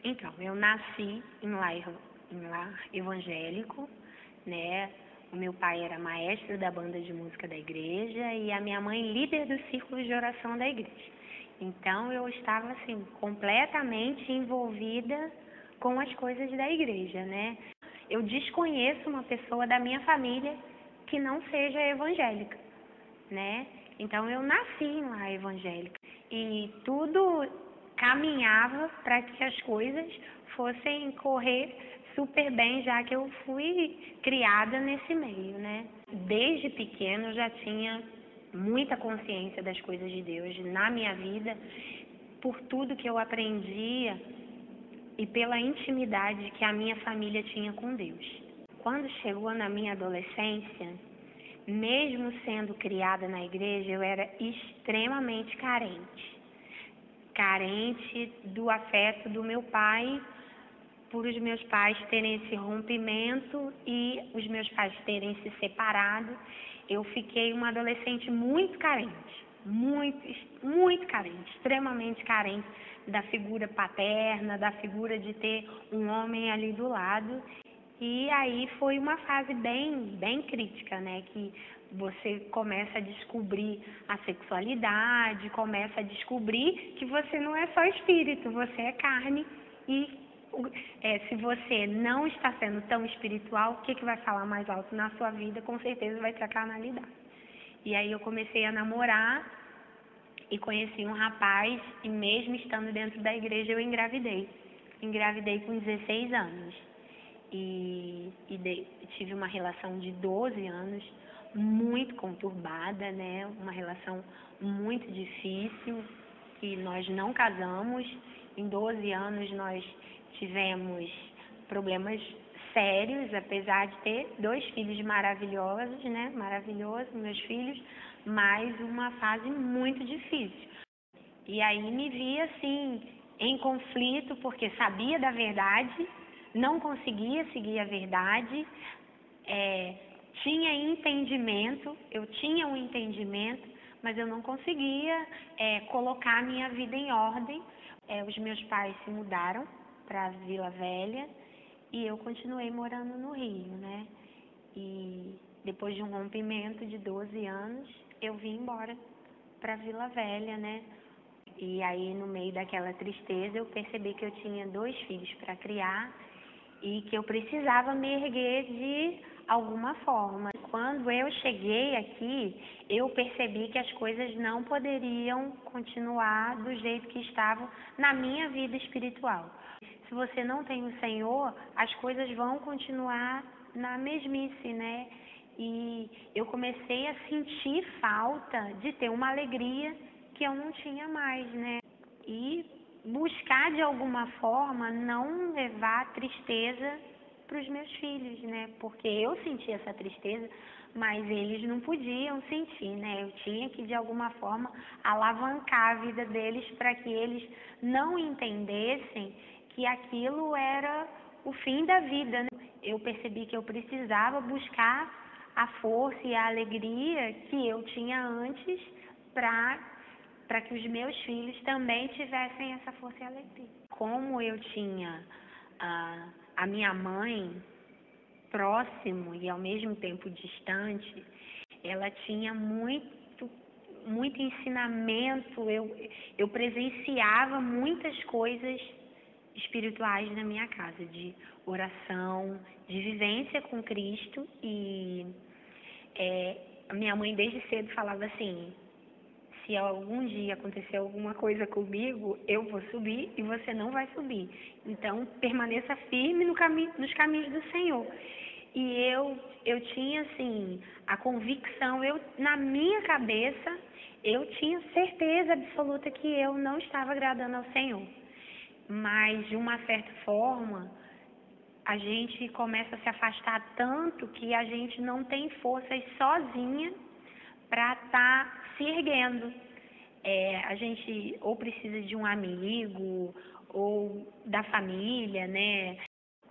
Então, eu nasci em lar evangélico, né? O meu pai era maestro da banda de música da igreja e a minha mãe líder do círculo de oração da igreja. Então, eu estava, assim, completamente envolvida com as coisas da igreja, né? Eu desconheço uma pessoa da minha família que não seja evangélica, né? Então, eu nasci em lar evangélica e tudo caminhava para que as coisas fossem correr super bem, já que eu fui criada nesse meio, né? Desde pequeno eu já tinha muita consciência das coisas de Deus na minha vida, por tudo que eu aprendia e pela intimidade que a minha família tinha com Deus. Quando chegou na minha adolescência, mesmo sendo criada na igreja, eu era extremamente carente do afeto do meu pai, por os meus pais terem esse rompimento e os meus pais terem se separado. Eu fiquei uma adolescente muito carente, muito carente, extremamente carente da figura paterna, da figura de ter um homem ali do lado. E aí foi uma fase bem crítica, né? Que você começa a descobrir a sexualidade, começa a descobrir que você não é só espírito, você é carne. E se você não está sendo tão espiritual, o que vai falar mais alto na sua vida? Com certeza vai ser a carnalidade. E aí eu comecei a namorar e conheci um rapaz e mesmo estando dentro da igreja eu engravidei. Engravidei com 16 anos. E tive uma relação de 12 anos muito conturbada, né? Uma relação muito difícil, que nós não casamos. Em 12 anos nós tivemos problemas sérios, apesar de ter 2 filhos maravilhosos, né? Maravilhosos, meus filhos, mas uma fase muito difícil. E aí me via assim, em conflito, porque sabia da verdade, não conseguia seguir a verdade, tinha entendimento, eu tinha um entendimento, mas eu não conseguia colocar a minha vida em ordem. Os meus pais se mudaram para Vila Velha e eu continuei morando no Rio, né? E depois de um rompimento de 12 anos, eu vim embora para Vila Velha, né? E aí, no meio daquela tristeza, eu percebi que eu tinha 2 filhos para criar e que eu precisava me erguer de alguma forma. Quando eu cheguei aqui, eu percebi que as coisas não poderiam continuar do jeito que estavam na minha vida espiritual. Se você não tem o Senhor, as coisas vão continuar na mesmice, né? E eu comecei a sentir falta de ter uma alegria que eu não tinha mais, né? E buscar de alguma forma não levar tristeza para os meus filhos, né? Porque eu sentia essa tristeza, mas eles não podiam sentir, né? Eu tinha que de alguma forma alavancar a vida deles para que eles não entendessem que aquilo era o fim da vida, né? Eu percebi que eu precisava buscar a força e a alegria que eu tinha antes para que os meus filhos também tivessem essa força e alegria. Como eu tinha a minha mãe próximo e ao mesmo tempo distante, ela tinha muito ensinamento, eu presenciava muitas coisas espirituais na minha casa, de oração, de vivência com Cristo. E a minha mãe desde cedo falava assim: se algum dia acontecer alguma coisa comigo, eu vou subir e você não vai subir. Então, permaneça firme nos caminhos do Senhor. E eu tinha, assim, a convicção, na minha cabeça, eu tinha certeza absoluta que eu não estava agradando ao Senhor. Mas, de uma certa forma, a gente começa a se afastar tanto que a gente não tem forças sozinha para estar se erguendo. A gente ou precisa de um amigo ou da família, né?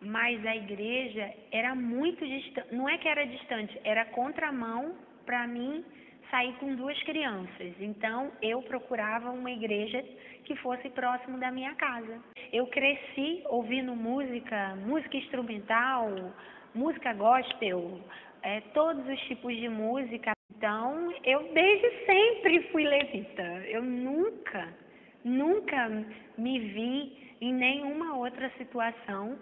Mas a igreja era muito distante, não é que era distante, era contramão para mim sair com 2 crianças. Então, eu procurava uma igreja que fosse próximo da minha casa. Eu cresci ouvindo música instrumental, música gospel, todos os tipos de música. Então, eu desde sempre fui levita. Eu nunca me vi em nenhuma outra situação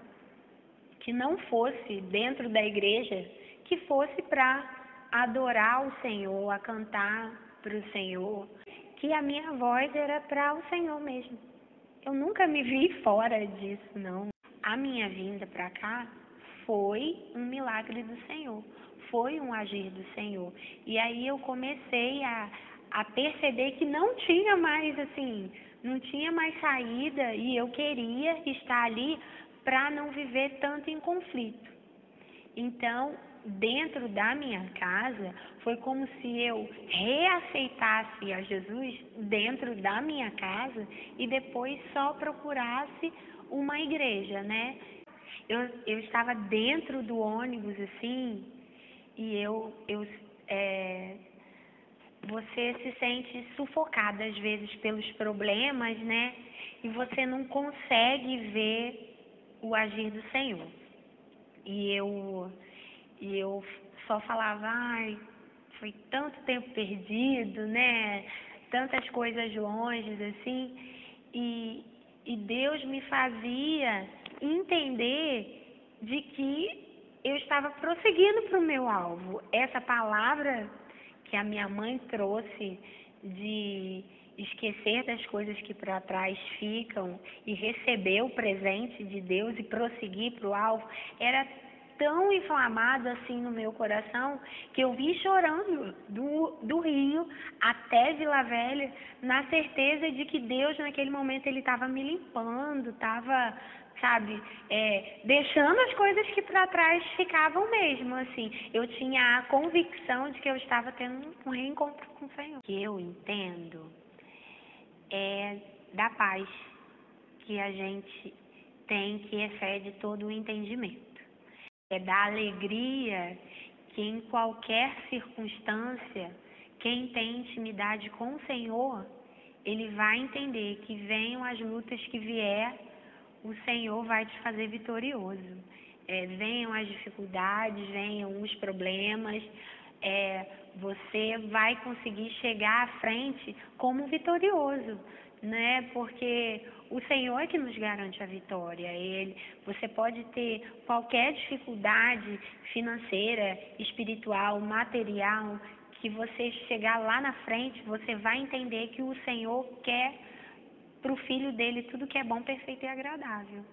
que não fosse dentro da igreja, que fosse para adorar o Senhor, a cantar para o Senhor, que a minha voz era para o Senhor mesmo. Eu nunca me vi fora disso, não. A minha vinda para cá foi um milagre do Senhor, foi um agir do Senhor. E aí eu comecei a perceber que não tinha mais, assim, não tinha mais saída, e eu queria estar ali para não viver tanto em conflito. Então, dentro da minha casa, foi como se eu reaceitasse a Jesus dentro da minha casa e depois só procurasse uma igreja, né? Eu estava dentro do ônibus, assim, e você se sente sufocada às vezes pelos problemas, né? E você não consegue ver o agir do Senhor. E eu só falava, ai, foi tanto tempo perdido, né? Tantas coisas longe, assim. E Deus me fazia entender de que eu estava prosseguindo para o meu alvo. Essa palavra que a minha mãe trouxe de esquecer das coisas que para trás ficam e receber o presente de Deus e prosseguir para o alvo, era tão inflamado assim no meu coração que eu vim chorando do Rio até Vila Velha, na certeza de que Deus naquele momento ele estava me limpando, estava, sabe, deixando as coisas que para trás ficavam mesmo, assim. Eu tinha a convicção de que eu estava tendo um reencontro com o Senhor. O que eu entendo é da paz que a gente tem, que excede todo o entendimento. É da alegria que em qualquer circunstância, quem tem intimidade com o Senhor, ele vai entender que venham as lutas que vier, o Senhor vai te fazer vitorioso. Venham as dificuldades, venham os problemas, você vai conseguir chegar à frente como vitorioso, né? Porque o Senhor é que nos garante a vitória. Você pode ter qualquer dificuldade financeira, espiritual, material, que você chegar lá na frente, você vai entender que o Senhor quer para o Filho dele tudo que é bom, perfeito e agradável.